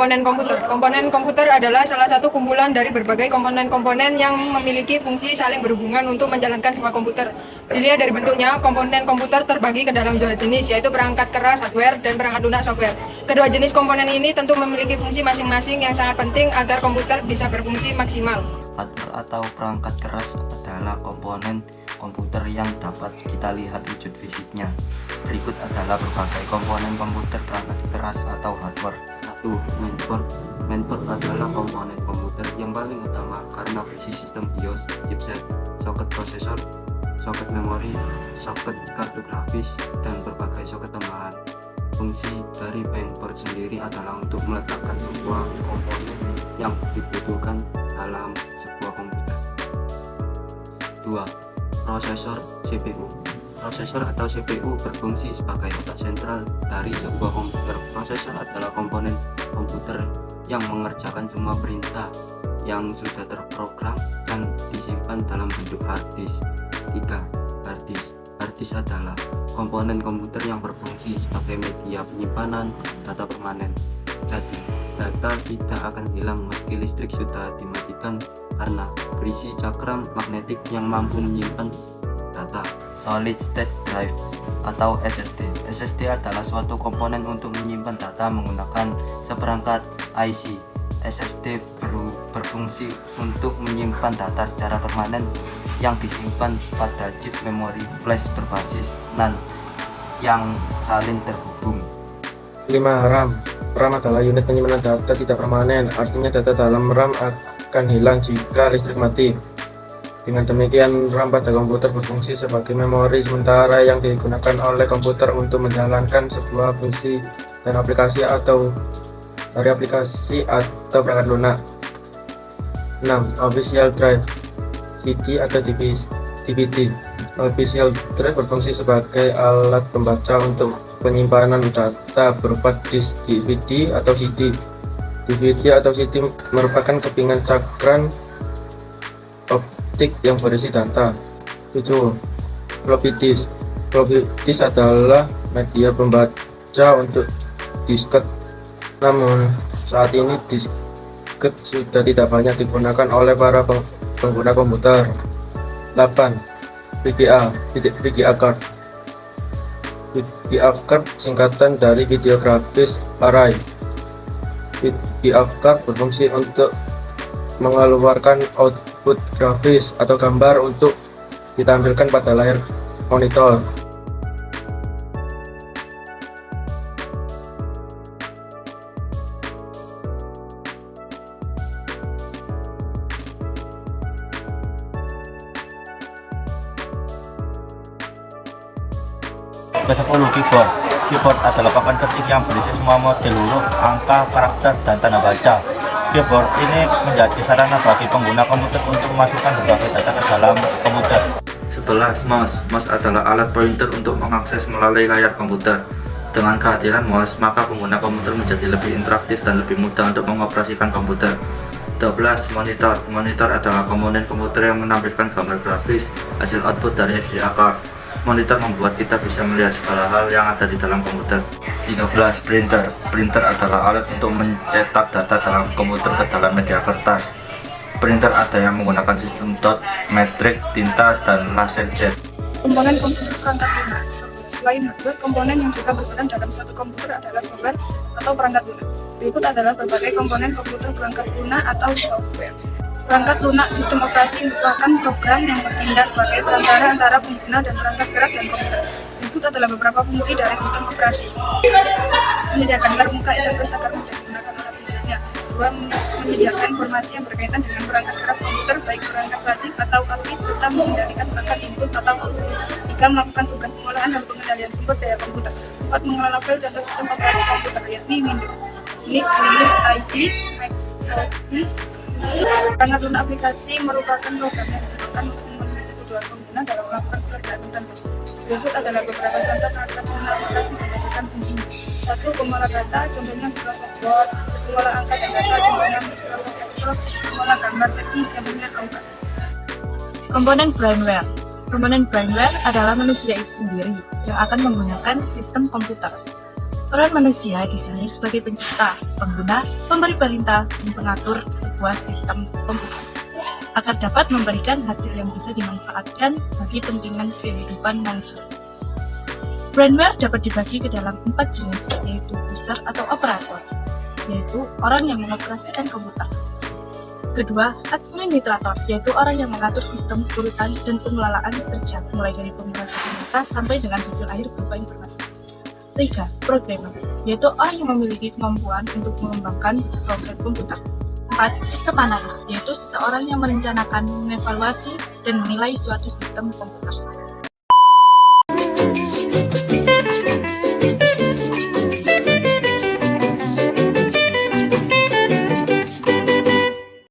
komponen komputer. Komponen komputer adalah salah satu kumpulan dari berbagai komponen-komponen yang memiliki fungsi saling berhubungan untuk menjalankan sebuah komputer. Dilihat dari bentuknya, komponen komputer terbagi ke dalam dua jenis, yaitu perangkat keras hardware dan perangkat lunak software. Kedua jenis komponen ini tentu memiliki fungsi masing-masing yang sangat penting agar komputer bisa berfungsi maksimal. Hardware atau perangkat keras adalah komponen komputer yang dapat kita lihat wujud fisiknya. Berikut adalah berbagai komponen komputer perangkat keras atau hardware. 1. Mainboard. Mainboard adalah komponen komputer yang paling utama karena berisi sistem BIOS, chipset, soket prosesor, soket memori, soket kartu grafis, dan berbagai soket tambahan. Fungsi dari mainboard sendiri adalah untuk meletakkan sebuah komponen yang dibutuhkan dalam sebuah komputer. 2. Prosesor CPU. Prosesor atau CPU berfungsi sebagai otak sentral dari sebuah komputer. Prosesor adalah komponen komputer yang mengerjakan semua perintah yang sudah terprogram dan disimpan dalam bentuk hard disk. 3. Hard disk. Hard disk adalah komponen komputer yang berfungsi sebagai media penyimpanan data permanen. Jadi, data tidak akan hilang meski listrik sudah dimatikan karena berisi cakram magnetik yang mampu menyimpan data. Solid State Drive atau SSD. SSD adalah suatu komponen untuk menyimpan data menggunakan seperangkat IC. SSD berfungsi untuk menyimpan data secara permanen yang disimpan pada chip memori flash berbasis NAND yang saling terhubung. 5. RAM. RAM adalah unit penyimpanan data tidak permanen, artinya data dalam RAM akan hilang jika listrik mati. Dengan demikian, RAM pada komputer berfungsi sebagai memori sementara yang digunakan oleh komputer untuk menjalankan sebuah fungsi dan aplikasi atau dari aplikasi atau perangkat lunak. 6. Official Drive CD atau DVD. Official Drive berfungsi sebagai alat pembaca untuk penyimpanan data berupa disk DVD atau CD. DVD atau CD merupakan kepingan cakram optik yang berisi data. 7. Floppy disk. Floppy disk adalah media pembaca untuk disket. Namun saat ini disket sudah tidak banyak digunakan oleh para pengguna komputer. 8. VGA card. VGA card singkatan dari video graphics array. VGA card berfungsi untuk mengeluarkan output grafis atau gambar untuk ditampilkan pada layar monitor. Ke-10. Keyboard. Keyboard adalah papan ketik yang berisi semua model huruf, angka, karakter, dan tanda baca. Keyboard ini menjadi sarana bagi pengguna komputer untuk memasukkan berbagai data ke dalam komputer. 11. Mouse. Mouse adalah alat pointer untuk mengakses melalui layar komputer. Dengan kehadiran mouse, maka pengguna komputer menjadi lebih interaktif dan lebih mudah untuk mengoperasikan komputer. 12. Monitor. Monitor adalah komponen komputer yang menampilkan gambar grafis hasil output dari VGA card. Monitor membuat kita bisa melihat segala hal yang ada di dalam komputer. 13. Printer. Printer adalah alat untuk mencetak data dalam komputer ke dalam media kertas. Printer ada yang menggunakan sistem dot, metrik, tinta, dan laserjet. Komponen komputer perangkat lunak. Selain hardware, komponen yang juga berperan dalam satu komputer adalah software atau perangkat lunak. Berikut adalah berbagai komponen komputer perangkat lunak atau software. Perangkat lunak sistem operasi merupakan program yang bertindak sebagai perantara antara pengguna dan perangkat keras dan komputer. Berikut adalah beberapa fungsi dari sistem operasi. Menyediakan layar muka interface agar mudah digunakan oleh penggunanya. 2. Menyediakan informasi yang berkaitan dengan perangkat keras komputer, baik perangkat pasif atau aktif, serta mengendalikan perangkat input atau output. 3. Melakukan tugas pengolahan dan pengendalian sumber daya komputer. 4. Mengelola file contoh sistem operasi komputer, yakni Windows, Unix, Linux, ID, Mac OS. Perangkat lunak aplikasi merupakan program yang digunakan untuk memenuhi kebutuhan pengguna dalam melakukan pekerjaan tertentu. Berikut adalah beberapa contoh perangkat lunak aplikasi berdasarkan fungsinya. 1. Pengolah data, contohnya Microsoft Word. Pengolah angka dan data, contohnya Microsoft Excel. Pengolah gambar teknis, contohnya AutoCAD. Komponen firmware. Komponen firmware adalah manusia itu sendiri yang akan menggunakan sistem komputer. Peran manusia di sini sebagai pencipta, pengguna, pemberi perintah, dan pengatur sebuah sistem komputer agar dapat memberikan hasil yang bisa dimanfaatkan bagi kepentingan kehidupan manusia. Brainware dapat dibagi ke dalam 4 jenis, yaitu user atau operator, yaitu orang yang mengoperasikan komputer. Kedua, administrator, yaitu orang yang mengatur sistem urutan dan pengelolaan kerja, mulai dari pemrosesan data sampai dengan hasil akhir berupa informasi. 3. Programmer, yaitu orang yang memiliki kemampuan untuk mengembangkan program komputer. 4. Sistem analis, yaitu seseorang yang merencanakan, mengevaluasi, dan menilai suatu sistem komputer.